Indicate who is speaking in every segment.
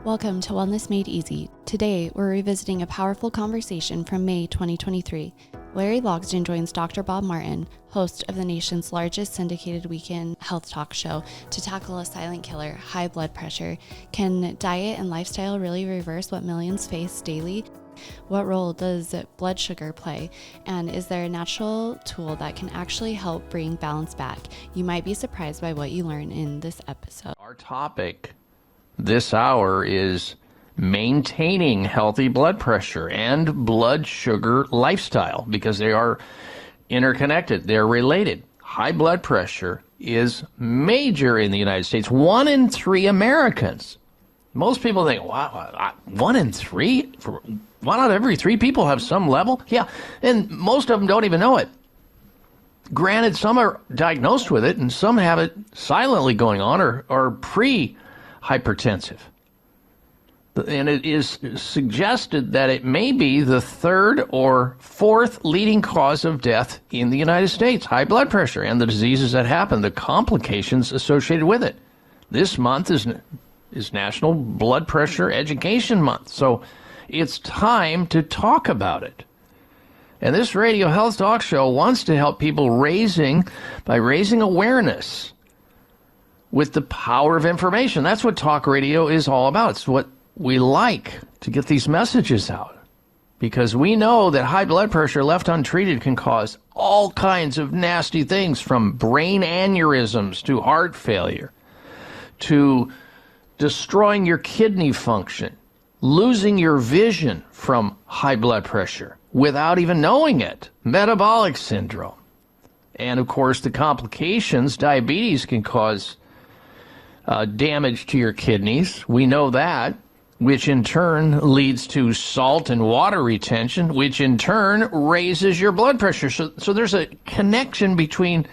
Speaker 1: Welcome to Wellness Made Easy. Today, we're revisiting a powerful conversation from May 2023. Larry Logsdon joins Dr. Bob Martin, host of the nation's largest syndicated weekend health talk show, to tackle a silent killer, high blood pressure. Can diet and lifestyle really reverse what millions face daily? What role does blood sugar play? And is there a natural tool that can actually help bring balance back? You might be surprised by what you learn in this episode.
Speaker 2: Our topic this hour is maintaining healthy blood pressure and blood sugar lifestyle, because they are interconnected. They're related. High blood pressure is major in the United States. 1 in 3 Americans. Most people think, wow, 1 in 3? 1 out of every 3 people have some level? Yeah, and most of them don't even know it. Granted, some are diagnosed with it, and some have it silently going on or pre-hypertensive. And it is suggested that it may be the 3rd or 4th leading cause of death in the United States, high blood pressure, and the diseases that happen, the complications associated with it. This month is National Blood Pressure Education Month, so it's time to talk about it. And this radio health talk show wants to help people by raising awareness with the power of information. That's what talk radio is all about. It's what we like, to get these messages out, because we know that high blood pressure left untreated can cause all kinds of nasty things, from brain aneurysms to heart failure to destroying your kidney function, losing your vision from high blood pressure without even knowing it, metabolic syndrome. And of course, the complications, diabetes can cause damage to your kidneys. We know that, which in turn leads to salt and water retention, which in turn raises your blood pressure. So there's a connection between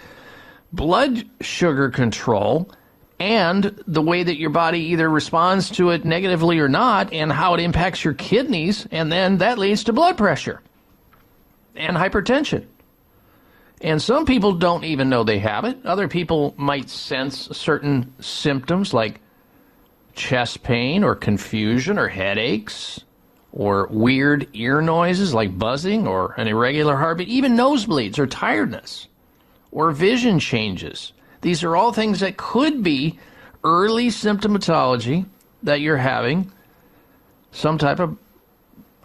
Speaker 2: blood sugar control and the way that your body either responds to it negatively or not, and how it impacts your kidneys, and then that leads to blood pressure and hypertension. And some people don't even know they have it. Other people might sense certain symptoms like chest pain or confusion or headaches or weird ear noises like buzzing or an irregular heartbeat, even nosebleeds or tiredness or vision changes. These are all things that could be early symptomatology that you're having some type of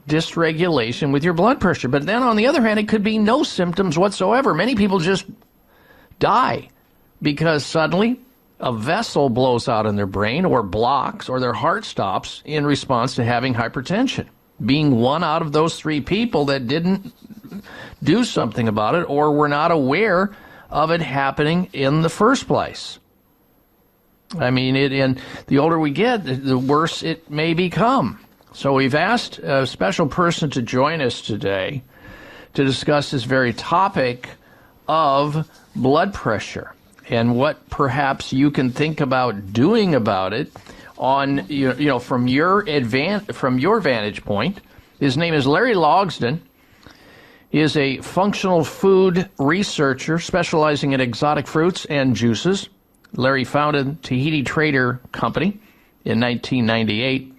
Speaker 2: dysregulation with your blood pressure. But then on the other hand, it could be no symptoms whatsoever. Many people just die because suddenly a vessel blows out in their brain or blocks, or their heart stops in response to having hypertension. Being 1 out of those 3 people that didn't do something about it or were not aware of it happening in the first place. I mean, and the older we get, the worse it may become. So we've asked a special person to join us today to discuss this very topic of blood pressure and what perhaps you can think about doing about it on, from your vantage point. His name is Larry Logsdon. He is a functional food researcher specializing in exotic fruits and juices. Larry founded Tahiti Trader Company in 1998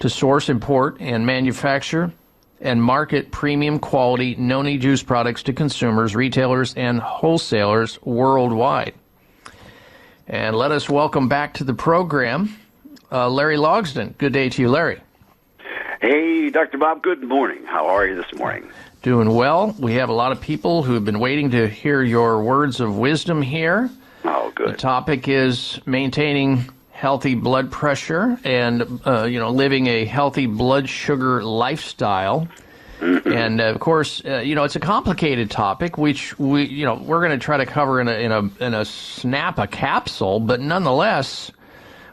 Speaker 2: to source, import, and manufacture and market premium quality noni juice products to consumers, retailers, and wholesalers worldwide. And let us welcome back to the program Larry Logsdon. Good day to you, Larry.
Speaker 3: Hey, Dr. Bob, good morning. How are you this morning?
Speaker 2: Doing well. We have a lot of people who have been waiting to hear your words of wisdom here.
Speaker 3: Oh, good.
Speaker 2: The topic is maintaining healthy blood pressure and, living a healthy blood sugar lifestyle. Mm-hmm. And of course, it's a complicated topic, which we're going to try to cover in a capsule, but nonetheless,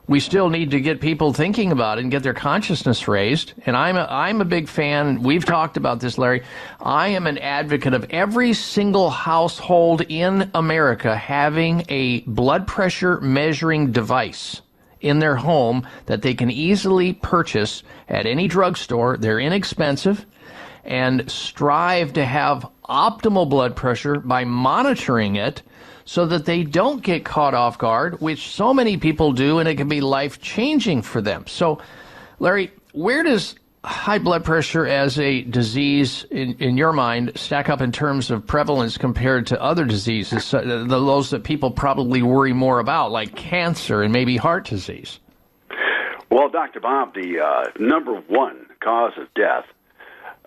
Speaker 2: we still need to get people thinking about it and get their consciousness raised. And I'm a big fan. We've talked about this, Larry. I am an advocate of every single household in America having a blood pressure measuring device in their home that they can easily purchase at any drugstore. They're inexpensive, and strive to have optimal blood pressure by monitoring it so that they don't get caught off guard, which so many people do, and it can be life-changing for them. So Larry, where does high blood pressure as a disease, in your mind, stack up in terms of prevalence compared to other diseases, those that people probably worry more about, like cancer and maybe heart disease?
Speaker 3: Well, Dr. Bob, the number one cause of death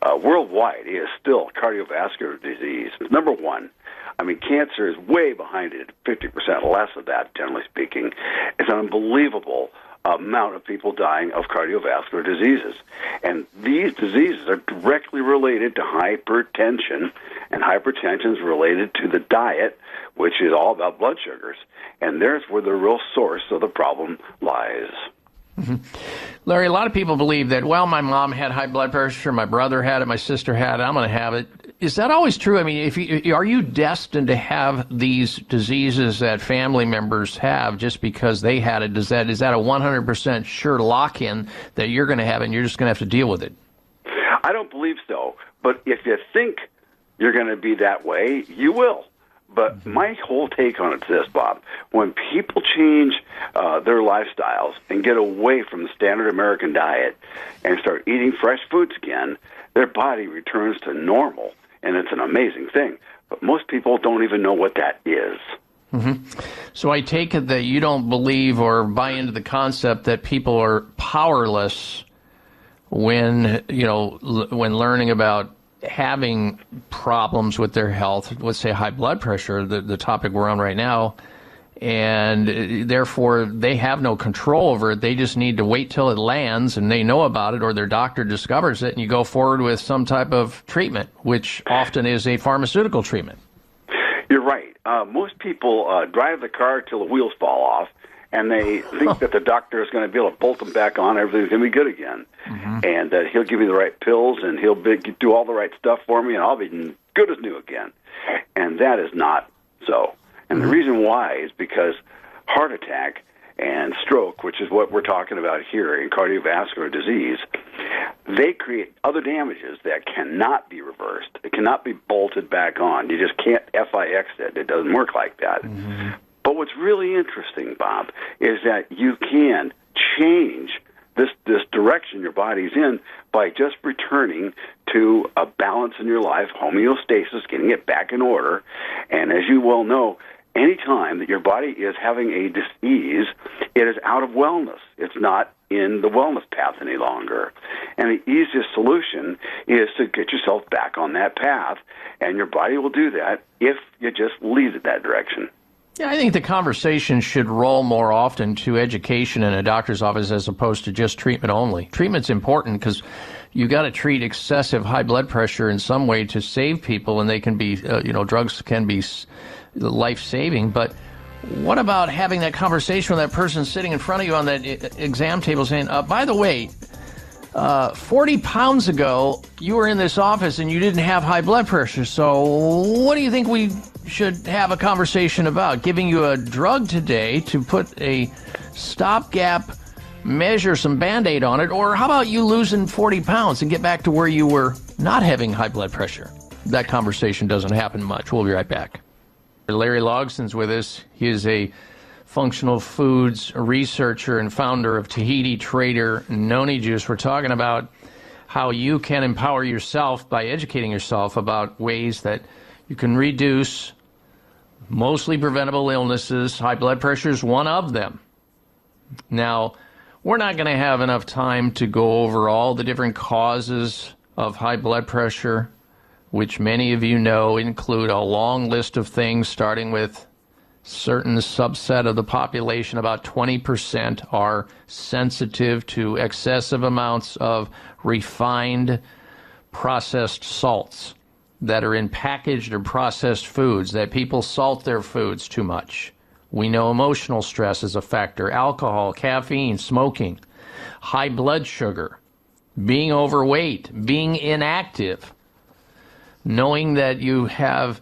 Speaker 3: worldwide is still cardiovascular disease. It's number one. I mean, cancer is way behind it, 50% less of that, generally speaking. It's an unbelievable amount of people dying of cardiovascular diseases. And these diseases are directly related to hypertension, and hypertension is related to the diet, which is all about blood sugars. And there's where the real source of the problem lies.
Speaker 2: Mm-hmm. Larry, a lot of people believe that, well, my mom had high blood pressure, my brother had it, my sister had it, I'm going to have it. Is that always true? I mean, are you destined to have these diseases that family members have just because they had it? Is that a 100% sure lock-in that you're going to have it and you're just going to have to deal with it?
Speaker 3: I don't believe so. But if you think you're going to be that way, you will. But my whole take on it is this, Bob. When people change their lifestyles and get away from the standard American diet and start eating fresh foods again, their body returns to normal, and it's an amazing thing. But most people don't even know what that is.
Speaker 2: Mm-hmm. So I take it that you don't believe or buy into the concept that people are powerless when learning about having problems with their health, let's say high blood pressure, the topic we're on right now, and therefore they have no control over it. They just need to wait till it lands and they know about it, or their doctor discovers it, and you go forward with some type of treatment, which often is a pharmaceutical treatment.
Speaker 3: You're right. Most people drive the car till the wheels fall off, and they think that the doctor is going to be able to bolt them back on, everything's going to be good again. Mm-hmm. And that he'll give me the right pills, and he'll do all the right stuff for me, and I'll be good as new again. And that is not so. And the reason why is because heart attack and stroke, which is what we're talking about here in cardiovascular disease, they create other damages that cannot be reversed. It cannot be bolted back on. You just can't FIX it. It doesn't work like that. Mm-hmm. But what's really interesting, Bob, is that you can change this direction your body's in by just returning to a balance in your life, homeostasis, getting it back in order. And as you well know, any time that your body is having a disease, it is out of wellness. It's not in the wellness path any longer. And the easiest solution is to get yourself back on that path, and your body will do that if you just lead it that direction.
Speaker 2: Yeah, I think the conversation should roll more often to education in a doctor's office as opposed to just treatment only. Treatment's important because you got to treat excessive high blood pressure in some way to save people, and they can be, drugs can be life-saving. But what about having that conversation with that person sitting in front of you on that exam table saying, by the way, 40 pounds ago, you were in this office and you didn't have high blood pressure. So what do you think we should have a conversation about? Giving you a drug today to put a stopgap measure, some Band-Aid on it, or how about you losing 40 pounds and get back to where you were not having high blood pressure? That conversation doesn't happen much. We'll be right back. Larry Logsdon's with us. He is a functional foods researcher and founder of Tahiti Trader Noni Juice. We're talking about how you can empower yourself by educating yourself about ways that you can reduce mostly preventable illnesses. High blood pressure is one of them. Now, we're not going to have enough time to go over all the different causes of high blood pressure, which many of you know include a long list of things, starting with certain subset of the population, about 20% are sensitive to excessive amounts of refined processed salts that are in packaged or processed foods, that people salt their foods too much. We know emotional stress is a factor, alcohol, caffeine, smoking, high blood sugar, being overweight, being inactive, knowing that you have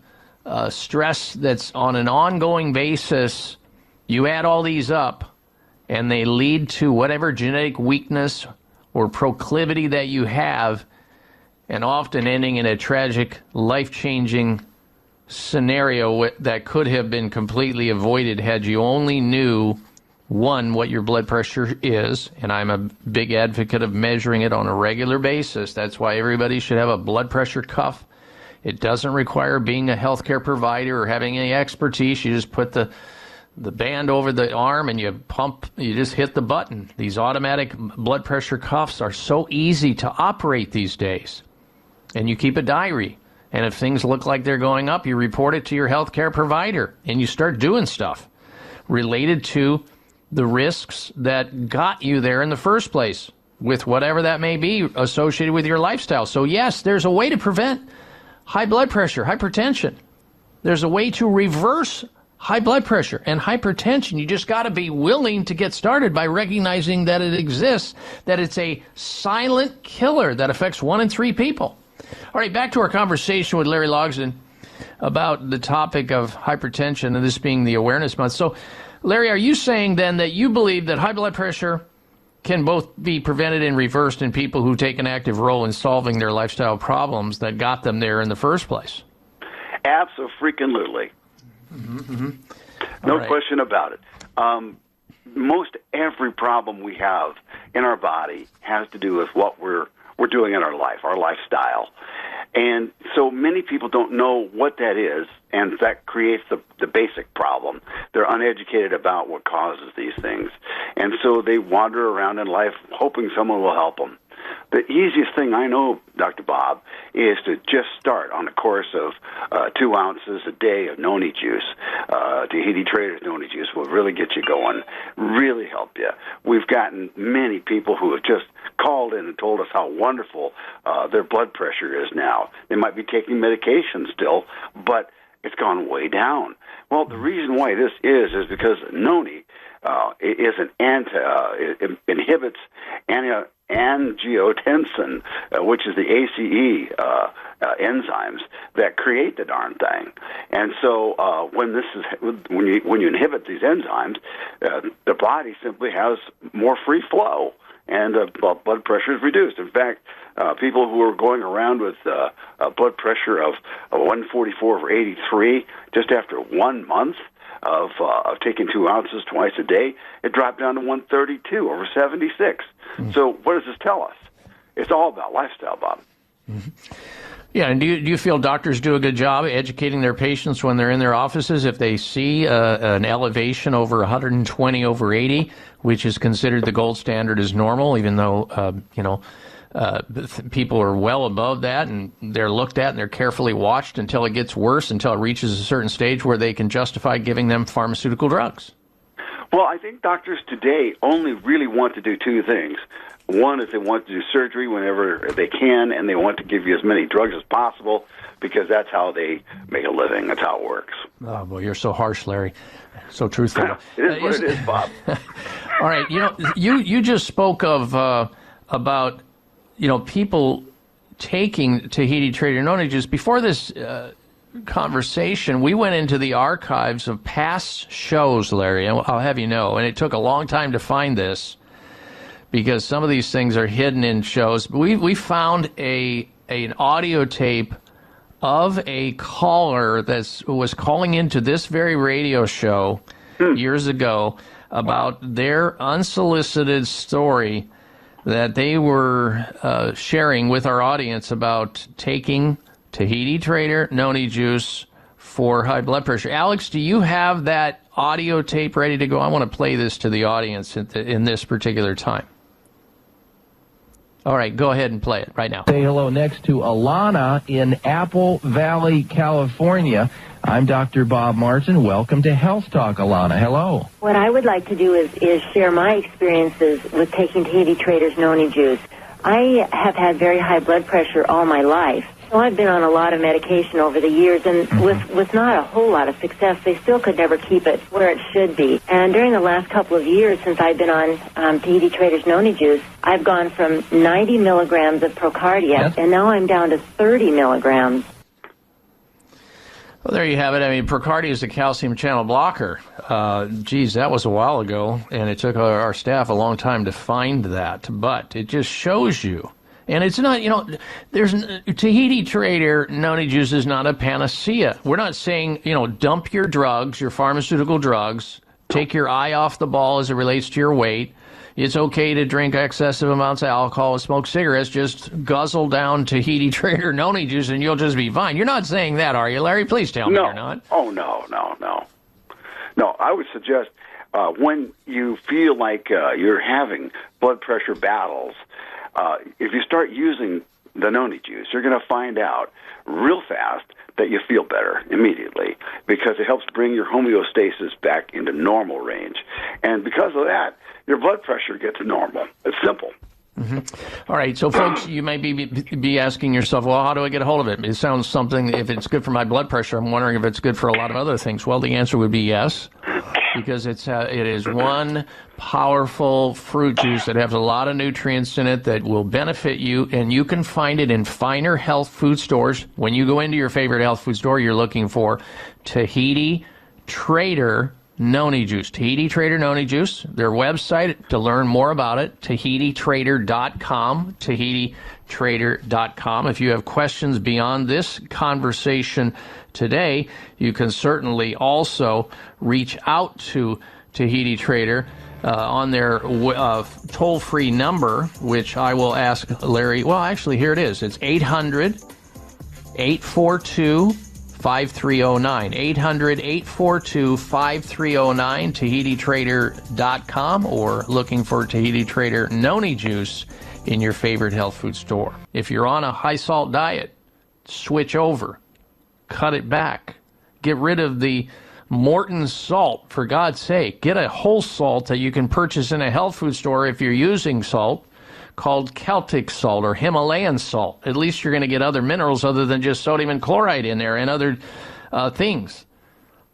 Speaker 2: stress that's on an ongoing basis. You add all these up, and they lead to whatever genetic weakness or proclivity that you have, and often ending in a tragic, life-changing scenario that could have been completely avoided had you only knew one, what your blood pressure is, and I'm a big advocate of measuring it on a regular basis. That's why everybody should have a blood pressure cuff. It doesn't require being a healthcare provider or having any expertise. You just put the band over the arm and you just hit the button. These automatic blood pressure cuffs are so easy to operate these days. And you keep a diary. And if things look like they're going up, you report it to your healthcare provider and you start doing stuff related to the risks that got you there in the first place, with whatever that may be associated with your lifestyle. So yes, there's a way to prevent high blood pressure, hypertension. There's a way to reverse high blood pressure and hypertension. You just got to be willing to get started by recognizing that it exists, that it's a silent killer that affects 1 in 3 people. All right, back to our conversation with Larry Logsdon about the topic of hypertension, and this being the Awareness Month. So, Larry, are you saying then that you believe that high blood pressure can both be prevented and reversed in people who take an active role in solving their lifestyle problems that got them there in the first place?
Speaker 3: Absolutely. No question about it. Most every problem we have in our body has to do with what we're doing in our life, our lifestyle. And so many people don't know what that is, and that creates the basic problem. They're uneducated about what causes these things. And so they wander around in life hoping someone will help them. The easiest thing I know, Dr. Bob, is to just start on a course of 2 ounces a day of Noni Juice. Tahiti Trader Noni Juice will really get you going, really help you. We've gotten many people who have just called in and told us how wonderful their blood pressure is now. They might be taking medication still, but it's gone way down. Well, the reason why this is because Noni is it inhibits angiotensin, which is the ACE enzymes that create the darn thing. And so when you inhibit these enzymes, the body simply has more free flow, and blood pressure is reduced. In fact, people who are going around with a blood pressure of 144/83 just after 1 month of taking 2 ounces twice a day, it dropped down to 132/76. So what does this tell us? It's all about lifestyle, Bob.
Speaker 2: Yeah, and do you feel doctors do a good job educating their patients when they're in their offices if they see an elevation over 120/80, which is considered the gold standard as normal, even though people are well above that, and they're looked at and they're carefully watched until it gets worse, until it reaches a certain stage where they can justify giving them pharmaceutical drugs?
Speaker 3: Well, I think doctors today only really want to do 2 things. One is they want to do surgery whenever they can, and they want to give you as many drugs as possible because that's how they make a living. That's how it works.
Speaker 2: Oh, boy, you're so harsh, Larry. So truthful.
Speaker 3: It is what it is, Bob.
Speaker 2: All right, you just spoke of about people taking Tahiti Trader Noni Juice. Before this conversation, we went into the archives of past shows, Larry, and I'll have you know, and it took a long time to find this because some of these things are hidden in shows. We found an audio tape of a caller that was calling into this very radio show years ago about their unsolicited story that they were sharing with our audience about taking Tahiti Trader Noni Juice for high blood pressure. Alex, do you have that audio tape ready to go? I want to play this to the audience in this particular time. All right, go ahead and play it right now.
Speaker 4: Say hello next to Alana in Apple Valley, California. I'm Dr. Bob Martin. Welcome to Health Talk, Alana. Hello. What
Speaker 5: I would like to do is share my experiences with taking Tahiti Trader's Noni Juice. I have had very high blood pressure all my life. So I've been on a lot of medication over the years, and with not a whole lot of success, they still could never keep it where it should be. And during the last couple of years since I've been on Tahiti Trader's Noni Juice, I've gone from 90 milligrams of Procardia, and now I'm down to 30 milligrams.
Speaker 2: Well, there you have it. I mean, Procardia is a calcium channel blocker. Geez, that was a while ago, and it took our staff a long time to find that. But it just shows you. And it's not, there's Tahiti Trader Noni Juice is not a panacea. We're not saying, dump your drugs, your pharmaceutical drugs, Take your eye off the ball as it relates to your weight. It's okay to drink excessive amounts of alcohol and smoke cigarettes. Just guzzle down Tahiti Trader Noni Juice and you'll just be fine. You're not saying that, are you, Larry? Please tell me you're not.
Speaker 3: Oh, no. No, I would suggest when you feel like you're having blood pressure battles, if you start using the Noni Juice, you're going to find out real fast that you feel better immediately because it helps bring your homeostasis back into normal range. And because of that, your blood pressure gets normal. It's simple.
Speaker 2: All right, so folks, you may be asking yourself, well, how do I get a hold of it? It sounds something, if it's good for my blood pressure, I'm wondering if it's good for a lot of other things. Well, the answer would be yes, because it is one powerful fruit juice that has a lot of nutrients in it that will benefit you, and you can find it in finer health food stores. When you go into your favorite health food store, you're looking for Tahiti Trader Noni Juice. Tahiti Trader Noni Juice. Their website to learn more about it, TahitiTrader.com. TahitiTrader.com. If you have questions beyond this conversation today, you can certainly also reach out to Tahiti Trader on their toll-free number, which I will ask Larry. Well, actually, here it is. It's 800-842-5309. 800-842-5309, TahitiTrader.com, or looking for Tahiti Trader Noni Juice in your favorite health food store. If you're on a high-salt diet, switch over. Cut it back. Get rid of the Morton salt, for God's sake. Get a whole salt that you can purchase in a health food store if you're using salt, called Celtic salt or Himalayan salt. At least you're going to get other minerals other than just sodium and chloride in there and other things.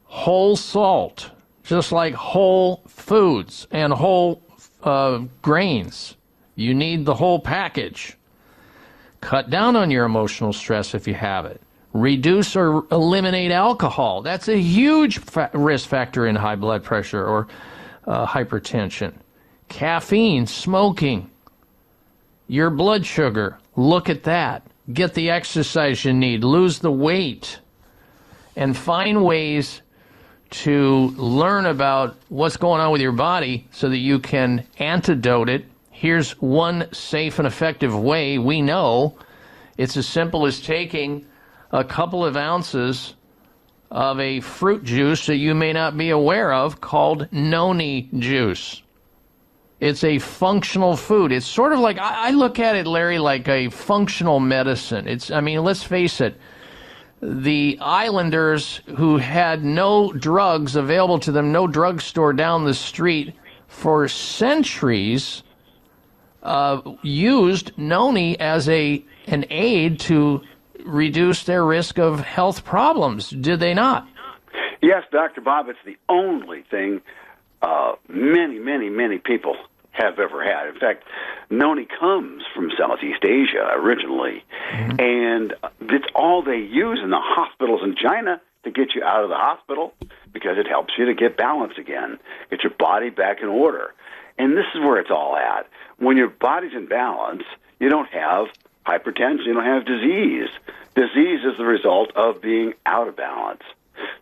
Speaker 2: Whole salt, just like whole foods and whole grains. You need the whole package. Cut down on your emotional stress if you have it. Reduce or eliminate alcohol. That's a huge risk factor in high blood pressure or hypertension. Caffeine, smoking. Your blood sugar, look at that. Get the exercise you need. Lose the weight. And find ways to learn about what's going on with your body so that you can antidote it. Here's one safe and effective way we know. It's as simple as taking a couple of ounces of a fruit juice that you may not be aware of called Noni Juice. It's a functional food. It's sort of like, I look at it, Larry, like a functional medicine. Let's face it. The islanders who had no drugs available to them, no drugstore down the street for centuries, used noni as an aid to reduce their risk of health problems. Did they not?
Speaker 3: Yes, Dr. Bob, it's the only thing many people have ever had. In fact, noni comes from Southeast Asia originally, and it's all they use in the hospitals in China to get you out of the hospital because it helps you to get balance again, get your body back in order. And this is where it's all at. When your body's in balance, you don't have hypertension, you don't have disease. Disease is the result of being out of balance.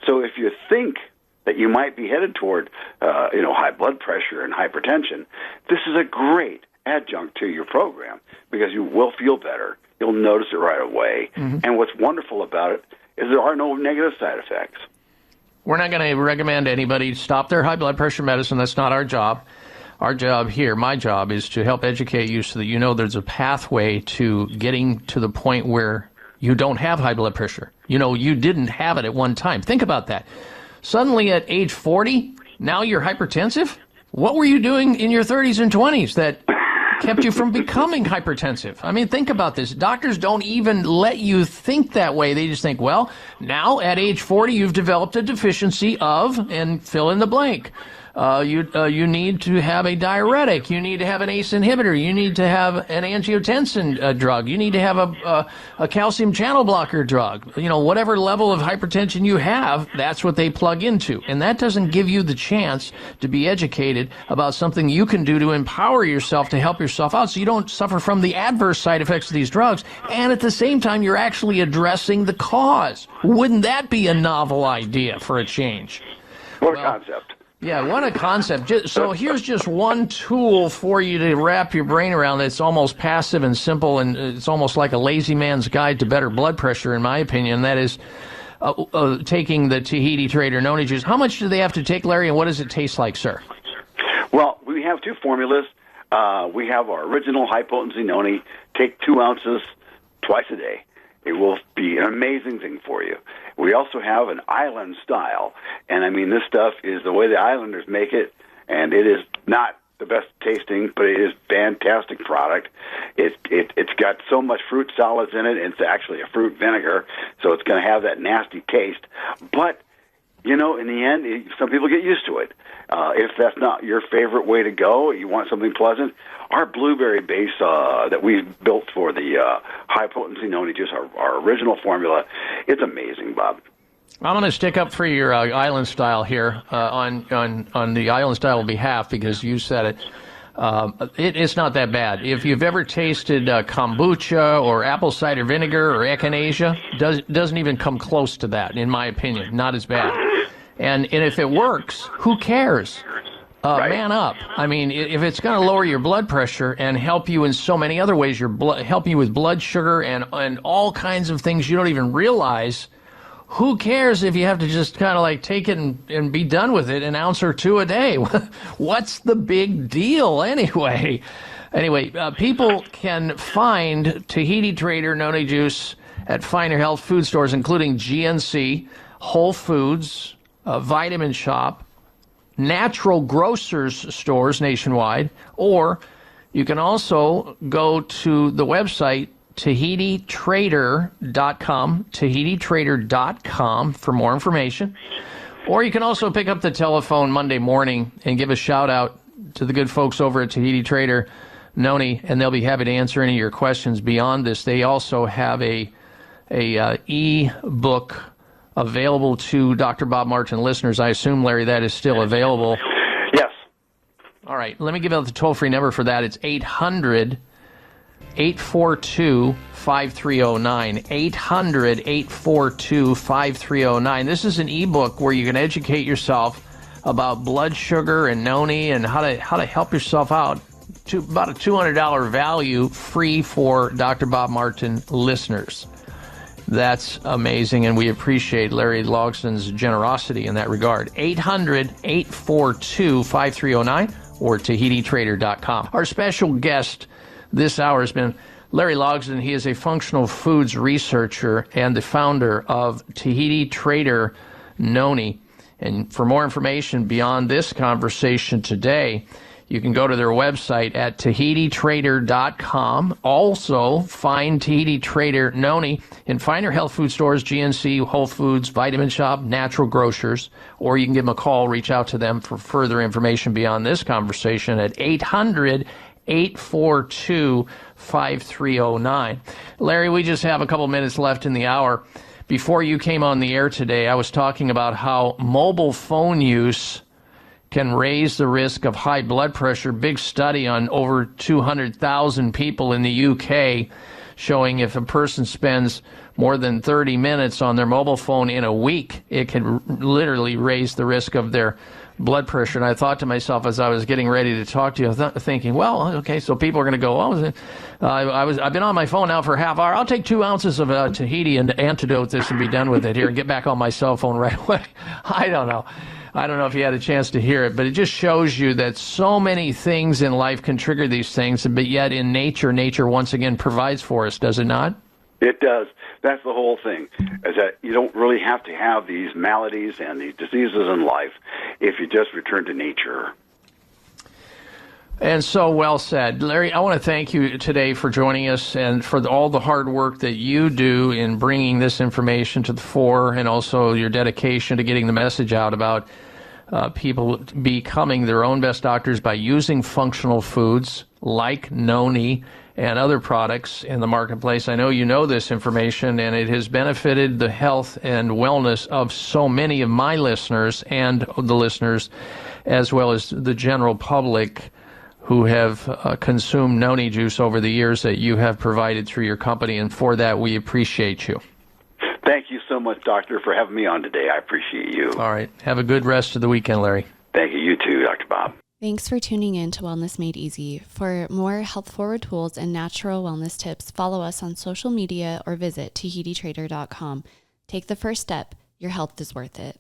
Speaker 3: So if you think that you might be headed toward, high blood pressure and hypertension, this is a great adjunct to your program because you will feel better. You'll notice it right away. And what's wonderful about it is there are no negative side effects.
Speaker 2: We're not going to recommend anybody stop their high blood pressure medicine. That's not our job. Our job here, my job, is to help educate you so that you know there's a pathway to getting to the point where you don't have high blood pressure. You didn't have it at one time. Think about that. Suddenly at age 40, now you're hypertensive? What were you doing in your 30s and 20s that kept you from becoming hypertensive? Think about this. Doctors don't even let you think that way. They just think, well, now at age 40, you've developed a deficiency of, and fill in the blank. You need to have a diuretic. You need to have an ACE inhibitor. You need to have an angiotensin drug. You need to have a calcium channel blocker drug. Whatever level of hypertension you have, that's what they plug into. And that doesn't give you the chance to be educated about something you can do to empower yourself to help yourself out so you don't suffer from the adverse side effects of these drugs. And at the same time, you're actually addressing the cause. Wouldn't that be a novel idea for a change?
Speaker 3: What a concept.
Speaker 2: Yeah, what a concept. So here's just one tool for you to wrap your brain around that's almost passive and simple, and it's almost like a lazy man's guide to better blood pressure, in my opinion. That is taking the Tahiti Trader Noni Juice. How much do they have to take, Larry, and what does it taste like, sir?
Speaker 3: Well, we have two formulas. We have our original high-potency noni. Take 2 ounces twice a day. It will be an amazing thing for you. We also have an island style, and I mean, this stuff is the way the islanders make it, and it is not the best tasting, but it is fantastic product. It's got so much fruit solids in it. It's actually a fruit vinegar, so it's going to have that nasty taste. But you know, in the end, some people get used to it. If that's not your favorite way to go, you want something pleasant, our blueberry base that we built for the high-potency noni juice, our original formula, it's amazing, Bob.
Speaker 2: I'm going to stick up for your island style here on the island style behalf because you said it. It's not that bad. If you've ever tasted kombucha or apple cider vinegar or echinacea, doesn't even come close to that, in my opinion. Not as bad. And if it works, who cares?
Speaker 3: Right.
Speaker 2: Man up. I mean, if it's going to lower your blood pressure and help you in so many other ways, help you with blood sugar and all kinds of things you don't even realize, who cares if you have to just kind of like take it and be done with it, an ounce or two a day? What's the big deal anyway? Anyway, people can find Tahiti Trader Noni Juice at finer health food stores, including GNC, Whole Foods, Vitamin Shop, natural grocers stores nationwide, or you can also go to the website TahitiTrader.com, TahitiTrader.com for more information. Or you can also pick up the telephone Monday morning and give a shout out to the good folks over at Tahiti Trader Noni, and they'll be happy to answer any of your questions beyond this. They also have a e-book available to Dr. Bob Martin listeners. I assume, Larry, that is still available.
Speaker 3: Yes.
Speaker 2: All right. Let me give out the toll-free number for that. It's 800-842-5309. 800-842-5309. This is an ebook where you can educate yourself about blood sugar and noni and how to help yourself out. To about a $200 value, free for Dr. Bob Martin listeners. That's amazing, and we appreciate Larry Logsdon's generosity in that regard. 800-842-5309 or TahitiTrader.com. Our special guest this hour has been Larry Logsdon. He is a functional foods researcher and the founder of Tahiti Trader Noni. And for more information beyond this conversation today, you can go to their website at TahitiTrader.com. Also, find Tahiti Trader Noni in finer health food stores, GNC, Whole Foods, Vitamin Shop, natural grocers, or you can give them a call, reach out to them for further information beyond this conversation at 800-842-5309. Larry, we just have a couple minutes left in the hour. Before you came on the air today, I was talking about how mobile phone use can raise the risk of high blood pressure. Big study on over 200,000 people in the UK showing if a person spends more than 30 minutes on their mobile phone in a week, it can literally raise the risk of their blood pressure. And I thought to myself as I was getting ready to talk to you, thinking, well, okay, so people are going to go, I've been on my phone now for a half hour. I'll take 2 ounces of Tahiti and antidote this and be done with it here and get back on my cell phone right away. I don't know if you had a chance to hear it, but it just shows you that so many things in life can trigger these things, but yet in nature once again provides for us, does it not?
Speaker 3: It does. That's the whole thing, is that you don't really have to have these maladies and these diseases in life if you just return to nature.
Speaker 2: And so well said. Larry, I want to thank you today for joining us and for all the hard work that you do in bringing this information to the fore, and also your dedication to getting the message out about people becoming their own best doctors by using functional foods like noni and other products in the marketplace. I know you know this information, and it has benefited the health and wellness of so many of my listeners and the listeners, as well as the general public who have consumed noni juice over the years that you have provided through your company, and for that we appreciate you.
Speaker 3: Thank you so much, Doctor, for having me on today. I appreciate you.
Speaker 2: All right. Have a good rest of the weekend, Larry.
Speaker 3: Thank you. You too, Dr. Bob.
Speaker 1: Thanks for tuning in to Wellness Made Easy. For more health-forward tools and natural wellness tips, follow us on social media or visit TahitiTrader.com. Take the first step. Your health is worth it.